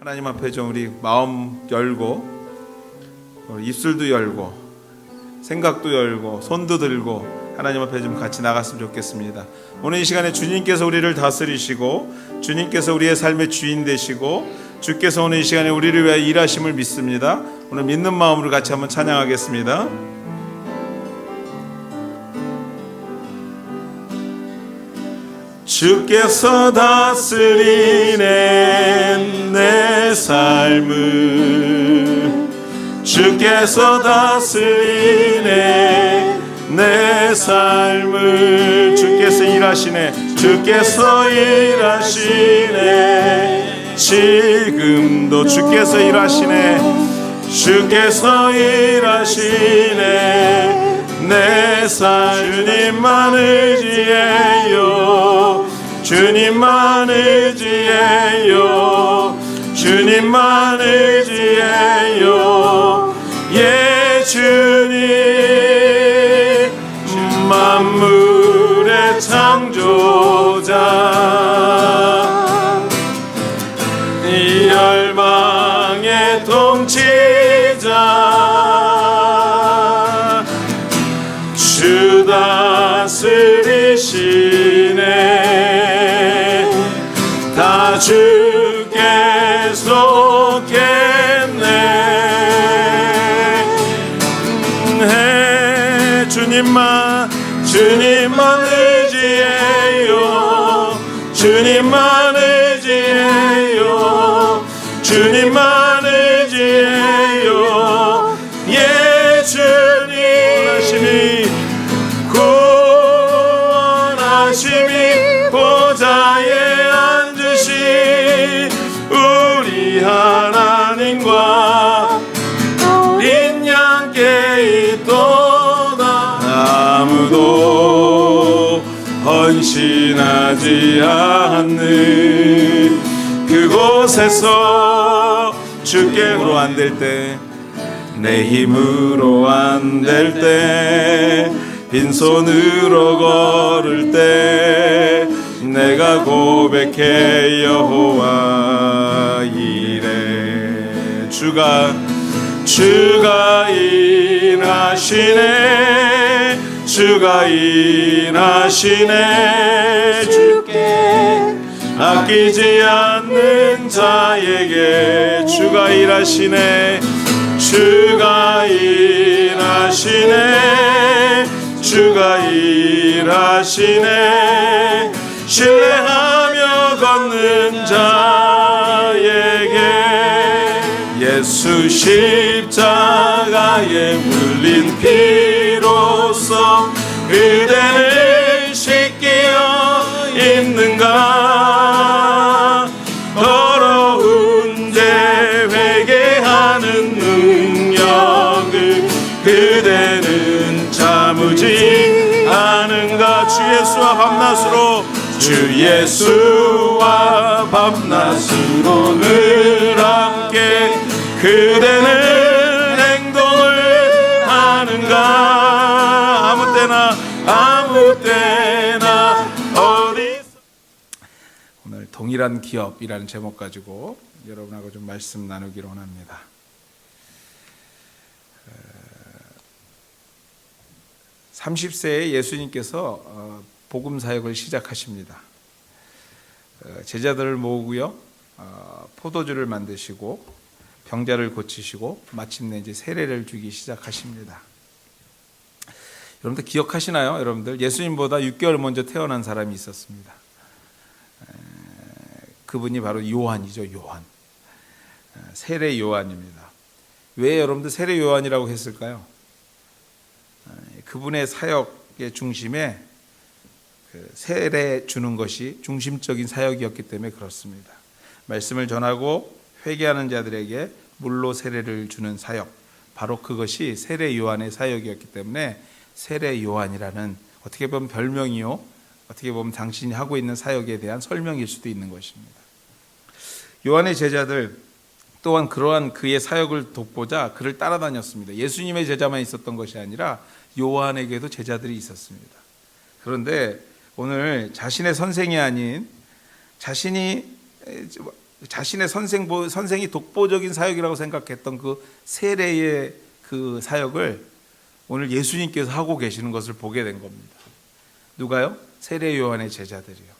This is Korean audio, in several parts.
하나님 앞에 좀 우리 마음 열고 입술도 열고 생각도 열고 손도 들고 하나님 앞에 좀 같이 나갔으면 좋겠습니다. 오늘 이 시간에 주님께서 우리를 다스리시고 주님께서 우리의 삶의 주인 되시고 주께서 오늘 이 시간에 우리를 위하여 일하심을 믿습니다. 오늘 믿는 마음으로 같이 한번 찬양하겠습니다. 주께서 다스리네 내 삶을, 주께서 다스리네 내 삶을, 주께서 일하시네, 주께서 일하시네, 지금도 주께서 일하시네, 주께서 일하시네 내 삶. 주님만 의지해요, 주님만 의지해요, 주님만 의지해요. 예 주님 만물의 창조자, 이 열방의 통치자, 주 다스리시네, 다 주께 속했네. 주님만 의지해요, 주님만 의지해요, 주님만 의지해요. 예 주님 구원하심이 보좌에 앉으신 우리 하나님과 어린 양께 있도다. 아무도 헌신하지 않는 그곳에서 주께 힘으로 안 될 때, 내 힘으로 안 될 때, 빈손으로 걸을 때 내가 고백해 여호와 이래. 주가 일하시네, 주가 일하시네, 주께 아끼지 않는 자에게 주가 일하시네, 주가 일하시네, 주가 일하시네, 신뢰하며 걷는 자에게 예수 십자가에 흘린 피로써 그대는 씻기어 있는가. 더러운 죄 회개하는 능력을 그대는 참으지 않은가. 주 예수와 밤낮으로, 주 예수와 밤낮으로 늘 함께 그대는 행동을 하는가. 아무 때나 어디. 오늘 동일한 기업이라는 제목 가지고 여러분하고 좀 말씀 나누기로 합니다. 30세에 예수님께서 복음 사역을 시작하십니다. 제자들을 모으고요, 포도주를 만드시고 병자를 고치시고 마침내 이제 세례를 주기 시작하십니다. 여러분들 기억하시나요? 여러분들 예수님보다 6개월 먼저 태어난 사람이 있었습니다. 그분이 바로 요한이죠. 요한, 세례 요한입니다. 왜 여러분들 세례 요한이라고 했을까요? 그분의 사역의 중심에 세례 주는 것이 중심적인 사역이었기 때문에 그렇습니다. 말씀을 전하고 회개하는 자들에게 물로 세례를 주는 사역, 바로 그것이 세례 요한의 사역이었기 때문에 세례 요한이라는, 어떻게 보면 별명이요, 어떻게 보면 당신이 하고 있는 사역에 대한 설명일 수도 있는 것입니다. 요한의 제자들 또한 그러한 그의 사역을 돕고자 그를 따라다녔습니다. 예수님의 제자만 있었던 것이 아니라 요한에게도 제자들이 있었습니다. 그런데 오늘 자신의 선생이 아닌 자신이 자신의 선생이 독보적인 사역이라고 생각했던 그 세례의 그 사역을 오늘 예수님께서 하고 계시는 것을 보게 된 겁니다. 누가요? 세례 요한의 제자들이요.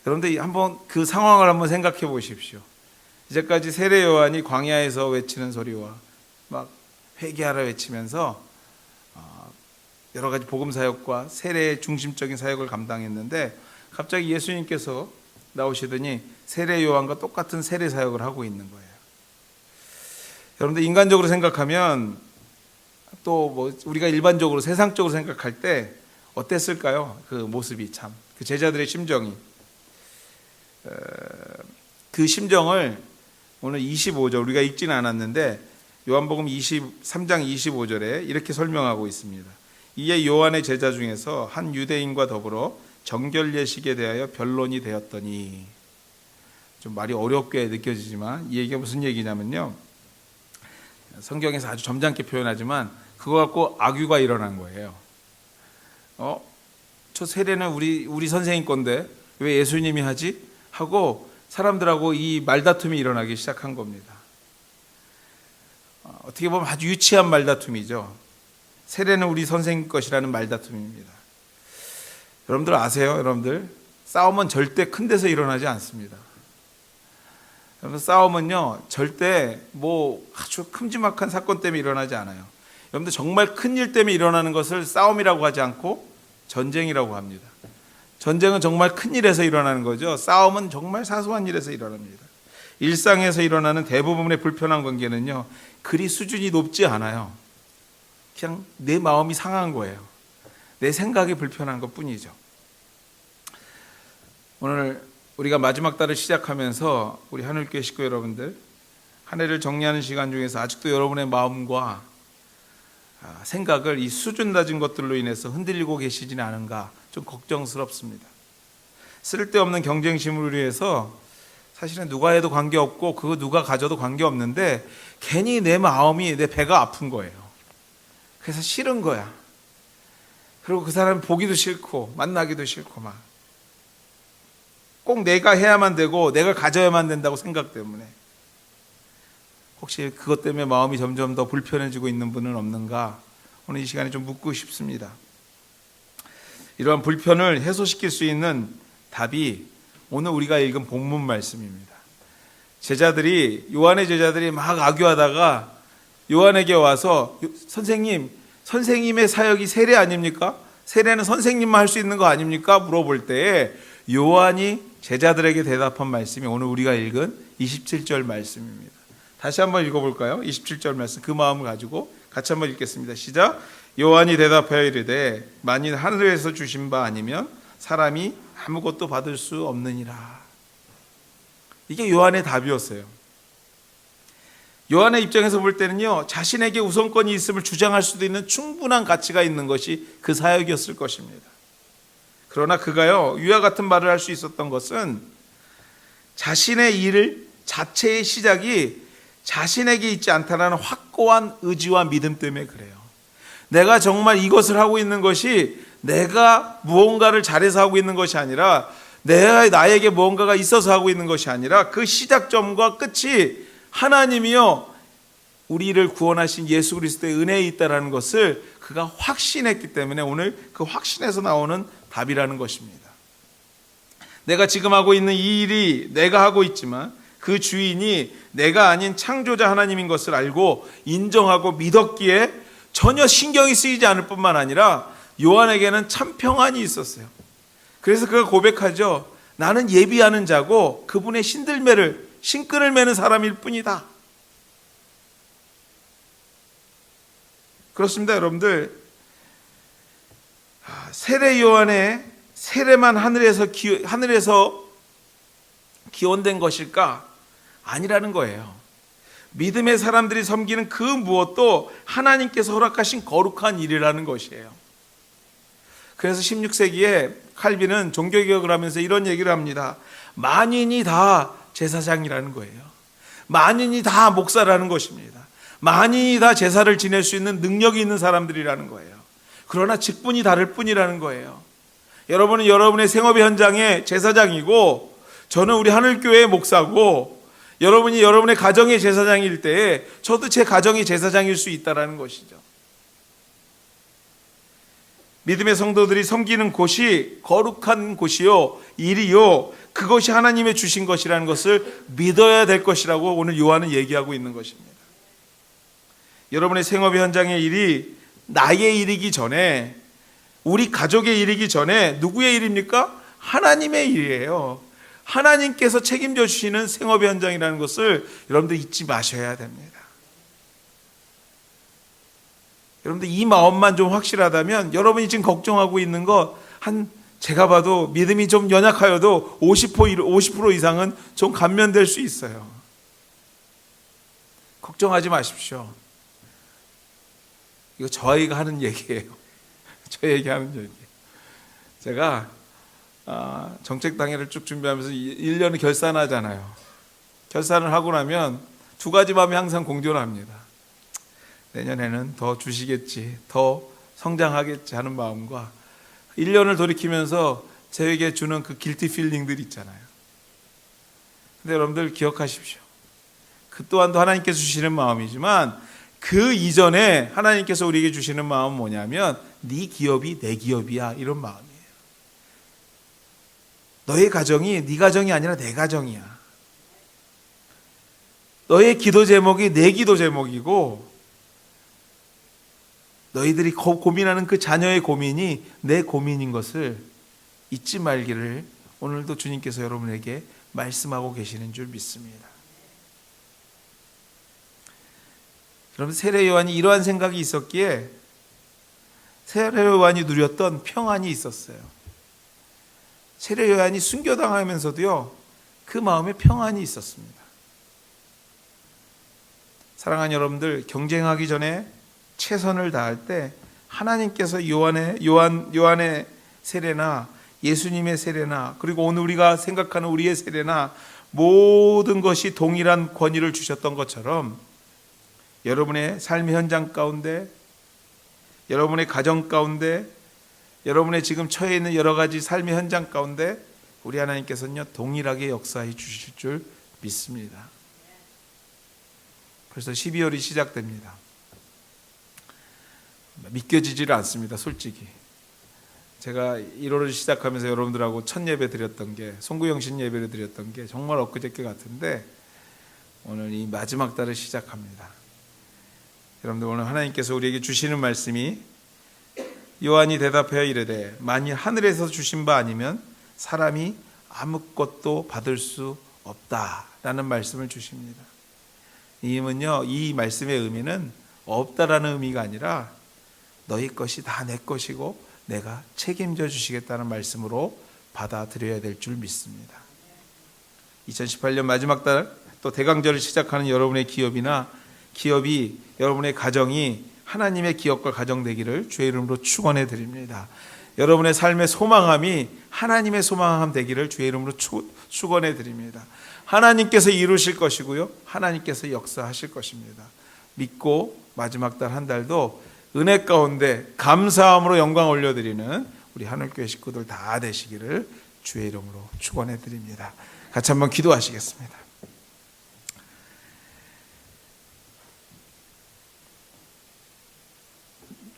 여러분들 한번 그 상황을 한번 생각해 보십시오. 이제까지 세례 요한이 광야에서 외치는 소리와 막 회개하라 외치면서 여러 가지 복음 사역과 세례의 중심적인 사역을 감당했는데 갑자기 예수님께서 나오시더니 세례 요한과 똑같은 세례 사역을 하고 있는 거예요. 여러분들 인간적으로 생각하면 또 뭐 우리가 일반적으로 세상적으로 생각할 때 어땠을까요? 그 모습이 참 그 제자들의 심정이 그 심정을 오늘 25절 우리가 읽지는 않았는데 요한복음 23장 25절에 이렇게 설명하고 있습니다. 이에 요한의 제자 중에서 한 유대인과 더불어 정결 예식에 대하여 변론이 되었더니 좀 말이 어렵게 느껴지지만 이 얘기가 무슨 얘기냐면요. 성경에서 아주 점잖게 표현하지만 그거 갖고 악유가 일어난 거예요. 저 세례는 우리 선생님 건데 왜 예수님이 하지? 하고 사람들하고 이 말다툼이 일어나기 시작한 겁니다. 어떻게 보면 아주 유치한 말다툼이죠. 세례는 우리 선생님 것이라는 말다툼입니다. 여러분들 아세요? 여러분들 싸움은 절대 큰 데서 일어나지 않습니다. 여러분 싸움은요 절대 뭐 아주 큼지막한 사건 때문에 일어나지 않아요. 여러분들 정말 큰 일 때문에 일어나는 것을 싸움이라고 하지 않고 전쟁이라고 합니다. 전쟁은 정말 큰 일에서 일어나는 거죠. 싸움은 정말 사소한 일에서 일어납니다. 일상에서 일어나는 대부분의 불편한 관계는요 그리 수준이 높지 않아요. 그냥 내 마음이 상한 거예요. 내 생각이 불편한 것 뿐이죠. 오늘 우리가 마지막 달을 시작하면서 우리 하늘교회 식구 여러분들 한 해를 정리하는 시간 중에서 아직도 여러분의 마음과 생각을 이 수준 낮은 것들로 인해서 흔들리고 계시지는 않은가 좀 걱정스럽습니다. 쓸데없는 경쟁심을 위해서 사실은 누가 해도 관계없고 그거 누가 가져도 관계없는데 괜히 내 마음이 내 배가 아픈 거예요. 그래서 싫은 거야. 그리고 그 사람 보기도 싫고 만나기도 싫고 막 꼭 내가 해야만 되고 내가 가져야만 된다고 생각 때문에 혹시 그것 때문에 마음이 점점 더 불편해지고 있는 분은 없는가 오늘 이 시간에 좀 묻고 싶습니다. 이러한 불편을 해소시킬 수 있는 답이 오늘 우리가 읽은 본문 말씀입니다. 요한의 제자들이 막 악유하다가 요한에게 와서 선생님의 사역이 세례 아닙니까? 세례는 선생님만 할 수 있는 거 아닙니까? 물어볼 때에 요한이 제자들에게 대답한 말씀이 오늘 우리가 읽은 27절 말씀입니다. 다시 한번 읽어볼까요? 27절 말씀 그 마음을 가지고 같이 한번 읽겠습니다. 시작. 요한이 대답하여 이르되 만일 하늘에서 주신 바 아니면 사람이 아무것도 받을 수 없느니라. 이게 요한의 답이었어요. 요한의 입장에서 볼 때는요 자신에게 우선권이 있음을 주장할 수도 있는 충분한 가치가 있는 것이 그 사역이었을 것입니다. 그러나 그가요 위와 같은 말을 할 수 있었던 것은 자신의 일 자체의 시작이 자신에게 있지 않다라는 확고한 의지와 믿음 때문에 그래요. 내가 정말 이것을 하고 있는 것이 내가 무언가를 잘해서 하고 있는 것이 아니라 나에게 무언가가 있어서 하고 있는 것이 아니라 그 시작점과 끝이 하나님이요 우리를 구원하신 예수 그리스도의 은혜에 있다라는 것을 그가 확신했기 때문에 오늘 그 확신에서 나오는 답이라는 것입니다. 내가 지금 하고 있는 이 일이 내가 하고 있지만 그 주인이 내가 아닌 창조자 하나님인 것을 알고 인정하고 믿었기에 전혀 신경이 쓰이지 않을 뿐만 아니라 요한에게는 참 평안이 있었어요. 그래서 그가 고백하죠. 나는 예비하는 자고 그분의 신끈을 매는 사람일 뿐이다. 그렇습니다, 여러분들. 세례 요한의 세례만 하늘에서 기원된 것일까? 아니라는 거예요. 믿음의 사람들이 섬기는 그 무엇도 하나님께서 허락하신 거룩한 일이라는 것이에요. 그래서 16세기에 칼빈은 종교개혁을 하면서 이런 얘기를 합니다. 만인이 다 제사장이라는 거예요. 만인이 다 목사라는 것입니다. 만인이 다 제사를 지낼 수 있는 능력이 있는 사람들이라는 거예요. 그러나 직분이 다를 뿐이라는 거예요. 여러분은 여러분의 생업의 현장에 제사장이고 저는 우리 하늘교회 목사고 여러분이 여러분의 가정의 제사장일 때에 저도 제 가정의 제사장일 수 있다는 것이죠. 믿음의 성도들이 섬기는 곳이 거룩한 곳이요, 일이요, 그것이 하나님의 주신 것이라는 것을 믿어야 될 것이라고 오늘 요한은 얘기하고 있는 것입니다. 여러분의 생업의 현장의 일이 나의 일이기 전에, 우리 가족의 일이기 전에 누구의 일입니까? 하나님의 일이에요. 하나님께서 책임져 주시는 생업의 현장이라는 것을 여러분들 잊지 마셔야 됩니다. 여러분들 이 마음만 좀 확실하다면 여러분이 지금 걱정하고 있는 것 제가 봐도 믿음이 좀 연약하여도 50% 이상은 좀 감면될 수 있어요. 걱정하지 마십시오. 이거 저희가 하는 얘기예요. 저에게 하는 얘기. 제가 정책당회를 쭉 준비하면서 1년을 결산하잖아요. 결산을 하고 나면 두 가지 마음이 항상 공존합니다. 내년에는 더 주시겠지, 더 성장하겠지 하는 마음과 1년을 돌이키면서 저에게 주는 그 길티 필링들 있잖아요. 근데 여러분들 기억하십시오. 그 또한도 하나님께서 주시는 마음이지만 그 이전에 하나님께서 우리에게 주시는 마음은 뭐냐면 네 기업이 내 기업이야, 이런 마음이에요. 너의 가정이 네 가정이 아니라 내 가정이야. 너의 기도 제목이 내 기도 제목이고 너희들이 고민하는 그 자녀의 고민이 내 고민인 것을 잊지 말기를 오늘도 주님께서 여러분에게 말씀하고 계시는 줄 믿습니다. 여러분, 세례 요한이 이러한 생각이 있었기에 세례 요한이 누렸던 평안이 있었어요. 세례 요한이 순교당하면서도요, 그 마음에 평안이 있었습니다. 사랑하는 여러분들, 경쟁하기 전에 최선을 다할 때 하나님께서 요한의 세례나 예수님의 세례나 그리고 오늘 우리가 생각하는 우리의 세례나 모든 것이 동일한 권위를 주셨던 것처럼 여러분의 삶의 현장 가운데, 여러분의 가정 가운데, 여러분의 지금 처해 있는 여러 가지 삶의 현장 가운데 우리 하나님께서는요, 동일하게 역사해 주실 줄 믿습니다. 벌써 12월이 시작됩니다. 믿겨지지를 않습니다, 솔직히. 제가 1월을 시작하면서 여러분들하고 첫 예배 드렸던 게, 송구영신 예배를 드렸던 게 정말 엊그저께 같은데 오늘 이 마지막 달을 시작합니다. 여러분들, 오늘 하나님께서 우리에게 주시는 말씀이 요한이 대답하여 이르되 만일 하늘에서 주신 바 아니면 사람이 아무것도 받을 수 없다라는 말씀을 주십니다. 이 말씀의 의미는 없다라는 의미가 아니라 너희 것이 다 내 것이고 내가 책임져 주시겠다는 말씀으로 받아들여야 될 줄 믿습니다. 2018년 마지막 달 또 대강절을 시작하는 여러분의 기업이 여러분의 가정이 하나님의 기업과 가정 되기를 주의 이름으로 축원해 드립니다. 여러분의 삶의 소망함이 하나님의 소망함 되기를 주의 이름으로 축원해 드립니다. 하나님께서 이루실 것이고요, 하나님께서 역사하실 것입니다. 믿고 마지막 달 한 달도 은혜 가운데 감사함으로 영광 올려드리는 우리 하늘교회 식구들 다 되시기를 주의 이름으로 축원해 드립니다. 같이 한번 기도하시겠습니다.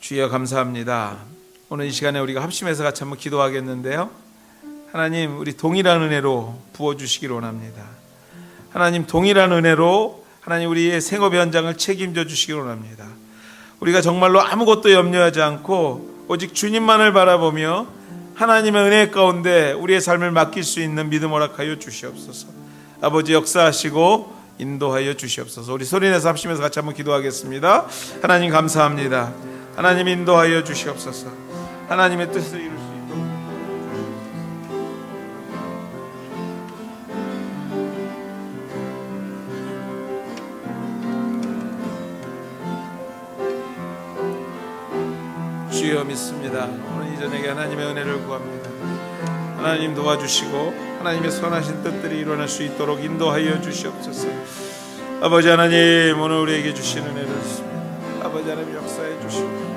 주여 감사합니다. 오늘 이 시간에 우리가 합심해서 같이 한번 기도하겠는데요, 하나님, 우리 동일한 은혜로 부어주시기를 원합니다. 하나님, 동일한 은혜로 하나님 우리의 생업 현장을 책임져 주시기를 원합니다. 우리가 정말로 아무것도 염려하지 않고 오직 주님만을 바라보며 하나님의 은혜 가운데 우리의 삶을 맡길 수 있는 믿음 허락하여 주시옵소서. 아버지, 역사하시고 인도하여 주시옵소서. 우리 소리내서 합심해서 같이 한번 기도하겠습니다. 하나님 감사합니다. 하나님 인도하여 주시옵소서. 하나님의 뜻을 이룰 수 있도록 주여 믿습니다. 오늘 이전에게 하나님의 은혜를 구합니다. 하나님 도와주시고 하나님의 선하신 뜻들이 일어날 수 있도록 인도하여 주시옵소서. 아버지 하나님, 오늘 우리에게 주신 은혜를 습니다. 아버지 하나님, 역사해 주시고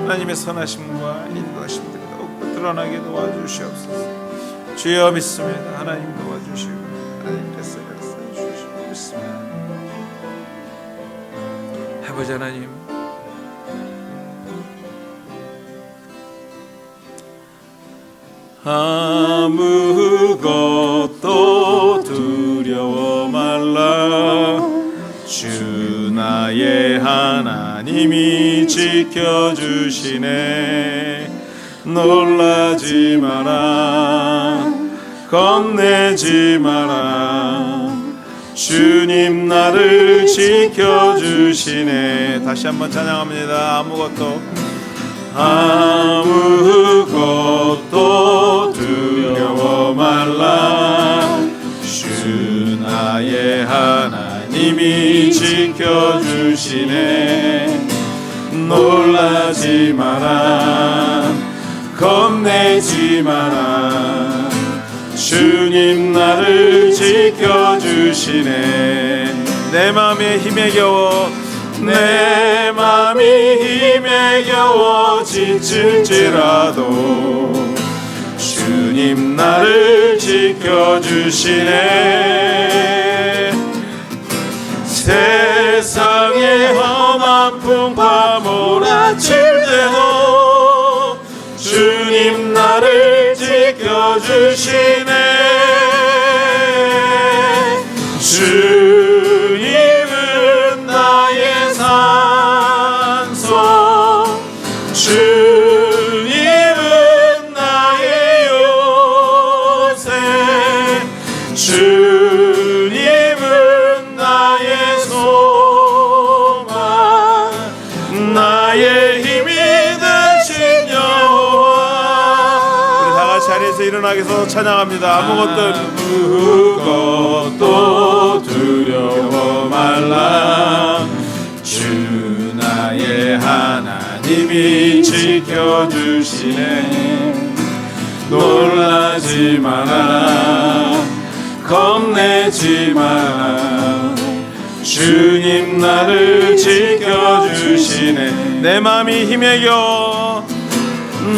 하나님의 선하심과 인도하심들이 더욱 드러나게 도와주시옵소서. 주여 믿습니다. 하나님 도와주시고 아버지 하나님, 아무것도 두려워 말라. 주 나의 하나님이 지켜주시네. 놀라지 마라, 겁내지 마라. 주님 나를 지켜주시네. 다시 한번 찬양합니다. 아무것도 두려워 말라. 주 나의 하나님이 지켜주시네. 놀라지 마라, 겁내지 마라. 주님 나를 지켜주시네. 내 맘에 힘에 겨워, 내 맘이 힘에 겨워 지칠지라도 주님 나를 지켜주시네. 세상의 험한 풍파 몰아칠 때도 주님 나를 지켜주시네. 주님은 나의 산소, 주님은 나의 요새, 주님은 나의 소망, 나의 힘이 되신 여호와. 우리 다 같이 자리에서 일어나게서 찬양합니다. 아무것도 두려워 말라. 주 나의 하나님이 지켜주시네. 놀라지 마라, 겁내지 마라. 주님 나를 지켜주시네. 내 맘이 힘에 겨워,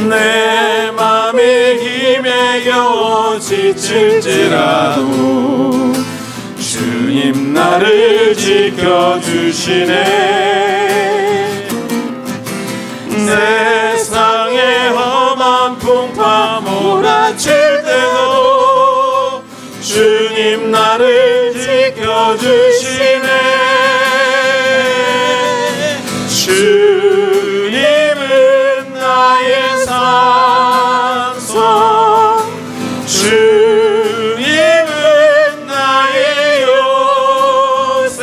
내 맘이 힘에 겨워 지칠지라도 주님 나를 지켜주시네. 세상의 험한 풍파 몰아칠 때도 주님 나를 지켜주시네. 주님은 나의 산소, 주님은 나의 요새,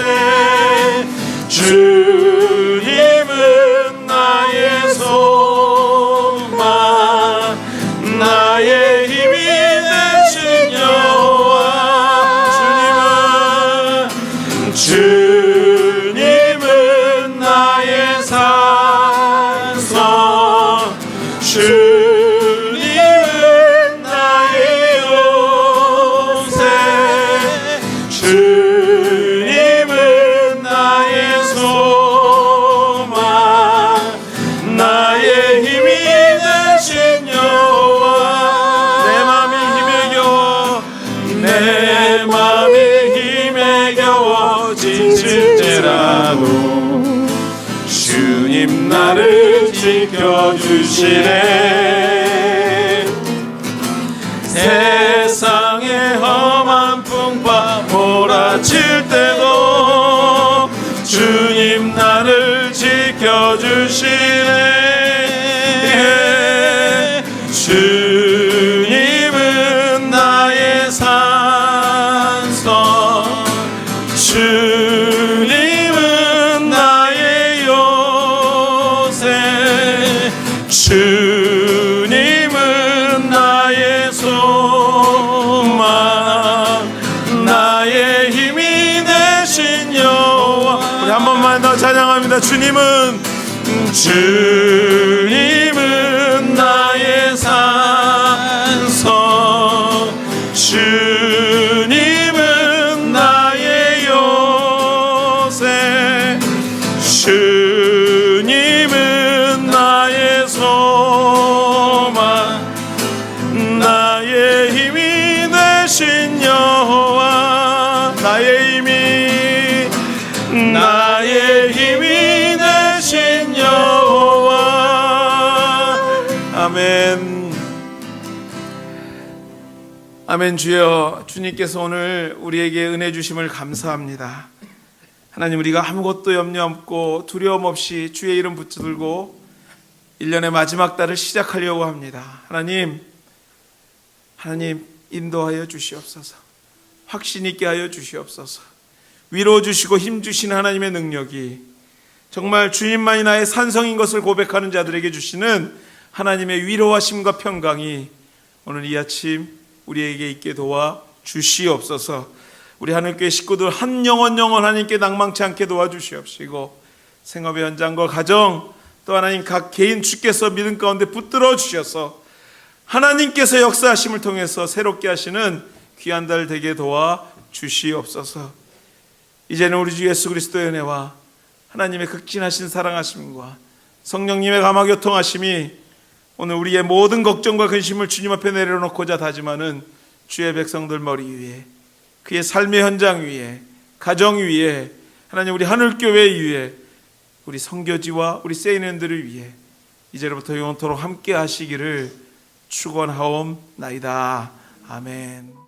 주님은 나의 소망, 나의 힘이 되신 여호와. 주님은 나의 산소, 주님은 나의 요새, 주님은 나의 소망, 나의 힘이 되신 여호와. 내 맘이 힘에 겨워, 내 맘이 힘에 겨워 지칠지라도 주님 나를 지켜주시네. 세상의 험한 풍파 몰아칠 때도 주님 나를 지켜주시네. 주님은 나의 산소, 주님은 나의 요새, 주님은 나의 소망, 나의 힘이 되신 여호와. 우리 한 번만 더 찬양합니다. 주님은 나의 산소, 주님은 나의 요새, 주님은 나의 소망, 나의 힘이 되신 여호와. 나의 힘이 아멘. 아멘. 주여, 주님께서 오늘 우리에게 은혜 주심을 감사합니다. 하나님, 우리가 아무것도 염려 없고 두려움 없이 주의 이름 붙들고 1년의 마지막 달을 시작하려고 합니다. 하나님 인도하여 주시옵소서. 확신 있게 하여 주시옵소서. 위로 주시고 힘 주시는 하나님의 능력이 정말 주님만이 나의 산성인 것을 고백하는 자들에게 주시는 하나님의 위로하심과 평강이 오늘 이 아침 우리에게 있게 도와 주시옵소서. 우리 하늘교회 식구들 한 영혼 하나님께 낭망치 않게 도와주시옵시고, 생업의 현장과 가정, 또 하나님 각 개인 주께서 믿음 가운데 붙들어 주셔서 하나님께서 역사하심을 통해서 새롭게 하시는 귀한 달 되게 도와 주시옵소서. 이제는 우리 주 예수 그리스도의 은혜와 하나님의 극진하신 사랑하심과 성령님의 감화교통하심이 오늘 우리의 모든 걱정과 근심을 주님 앞에 내려놓고자 다짐하는 주의 백성들 머리 위에, 그의 삶의 현장 위에, 가정 위에, 하나님 우리 하늘교회 위에, 우리 선교지와 우리 세인들을 위해 이제로부터 영원토록 함께 하시기를 축원하옵나이다. 아멘.